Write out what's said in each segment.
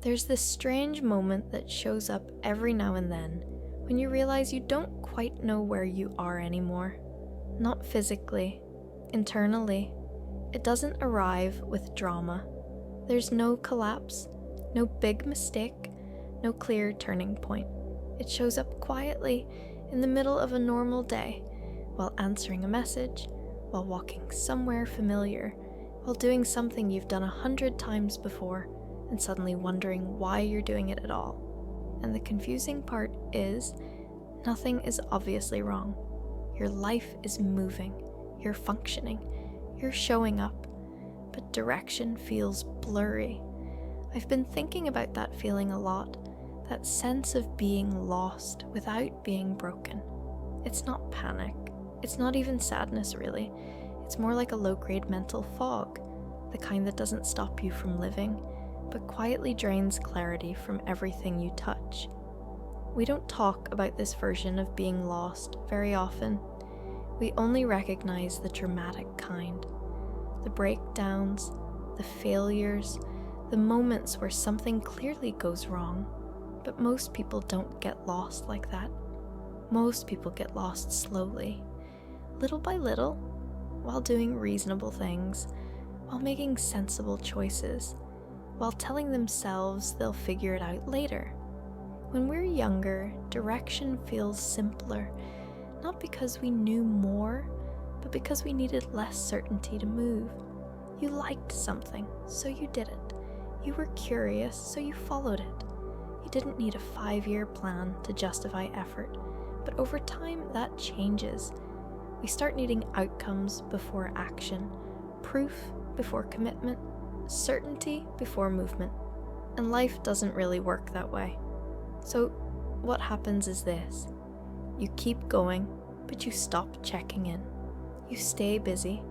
There's this strange moment that shows up every now and then when you realize you don't quite know where you are anymore. Not physically, internally. It doesn't arrive with drama. There's no collapse, no big mistake, no clear turning point. It shows up quietly in the middle of a normal day, while answering a message, while walking somewhere familiar, while doing something you've done 100 times before, and suddenly wondering why you're doing it at all. And the confusing part is, nothing is obviously wrong. Your life is moving, you're functioning, you're showing up, but direction feels blurry. I've been thinking about that feeling a lot, that sense of being lost without being broken. It's not panic, it's not even sadness really, it's more like a low-grade mental fog, the kind that doesn't stop you from living, but quietly drains clarity from everything you touch. We don't talk about this version of being lost very often. We only recognize the dramatic kind. The breakdowns, the failures, the moments where something clearly goes wrong. But most people don't get lost like that. Most people get lost slowly, little by little, while doing reasonable things, while making sensible choices, while telling themselves they'll figure it out later. When we're younger, direction feels simpler, not because we knew more, but because we needed less certainty to move. You liked something, so you did it. You were curious, so you followed it. You didn't need a 5-year plan to justify effort, but over time that changes. We start needing outcomes before action, proof before commitment, certainty before movement. And life doesn't really work that way. So what happens is this. You keep going, but you stop checking in. You stay busy,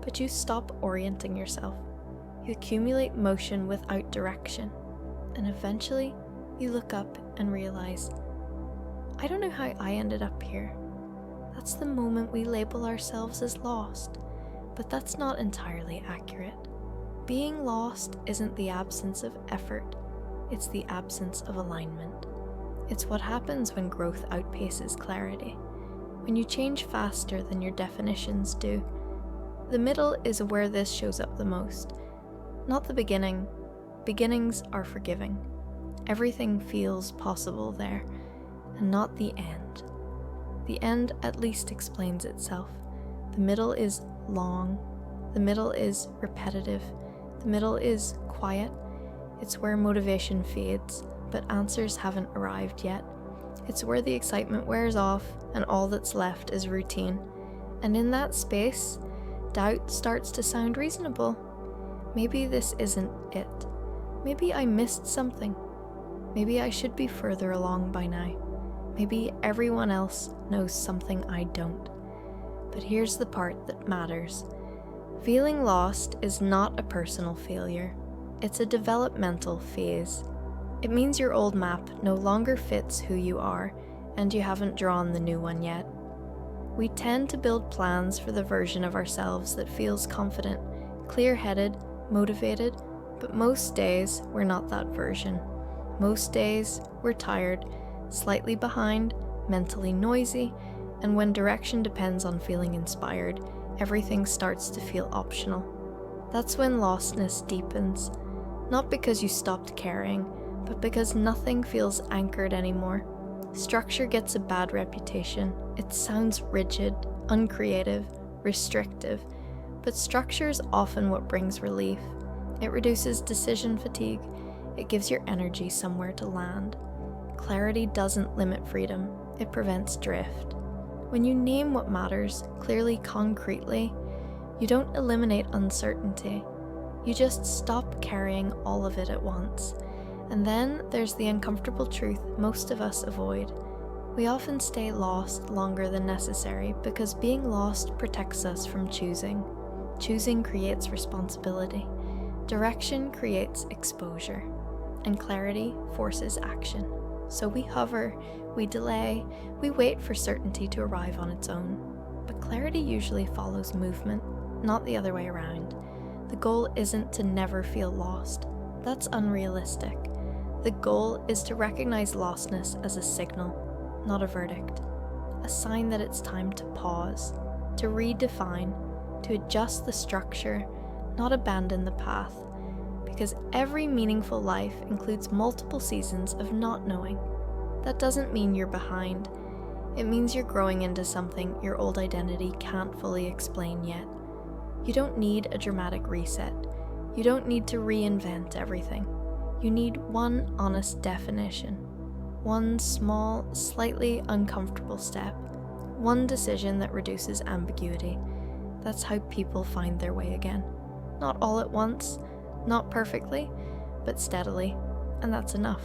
but you stop orienting yourself. You accumulate motion without direction. And eventually, you look up and realize, I don't know how I ended up here. That's the moment we label ourselves as lost, but that's not entirely accurate. Being lost isn't the absence of effort, it's the absence of alignment. It's what happens when growth outpaces clarity, when you change faster than your definitions do. The middle is where this shows up the most. Not the beginning. Beginnings are forgiving. Everything feels possible there, and not the end. The end at least explains itself. The middle is long. The middle is repetitive. The middle is quiet. It's where motivation fades, but answers haven't arrived yet. It's where the excitement wears off and all that's left is routine. And in that space, doubt starts to sound reasonable. Maybe this isn't it. Maybe I missed something. Maybe I should be further along by now. Maybe everyone else knows something I don't. But here's the part that matters. Feeling lost is not a personal failure. It's a developmental phase. It means your old map no longer fits who you are, and you haven't drawn the new one yet. We tend to build plans for the version of ourselves that feels confident, clear-headed, motivated, but most days we're not that version. Most days we're tired, slightly behind, mentally noisy, and when direction depends on feeling inspired, everything starts to feel optional. That's when lostness deepens, not because you stopped caring, but because nothing feels anchored anymore. Structure gets a bad reputation. It sounds rigid, uncreative, restrictive, but structure is often what brings relief. It reduces decision fatigue. It gives your energy somewhere to land. Clarity doesn't limit freedom. It prevents drift. When you name what matters clearly, concretely, you don't eliminate uncertainty. You just stop carrying all of it at once. And then there's the uncomfortable truth most of us avoid. We often stay lost longer than necessary because being lost protects us from choosing. Choosing creates responsibility. Direction creates exposure. And clarity forces action. So we hover, we delay, we wait for certainty to arrive on its own. But clarity usually follows movement, not the other way around. The goal isn't to never feel lost. That's unrealistic. The goal is to recognize lostness as a signal, not a verdict, a sign that it's time to pause, to redefine, to adjust the structure, not abandon the path, because every meaningful life includes multiple seasons of not knowing. That doesn't mean you're behind. It means you're growing into something your old identity can't fully explain yet. You don't need a dramatic reset. You don't need to reinvent everything. You need one honest definition. One small, slightly uncomfortable step. One decision that reduces ambiguity. That's how people find their way again. Not all at once, not perfectly, but steadily, and that's enough.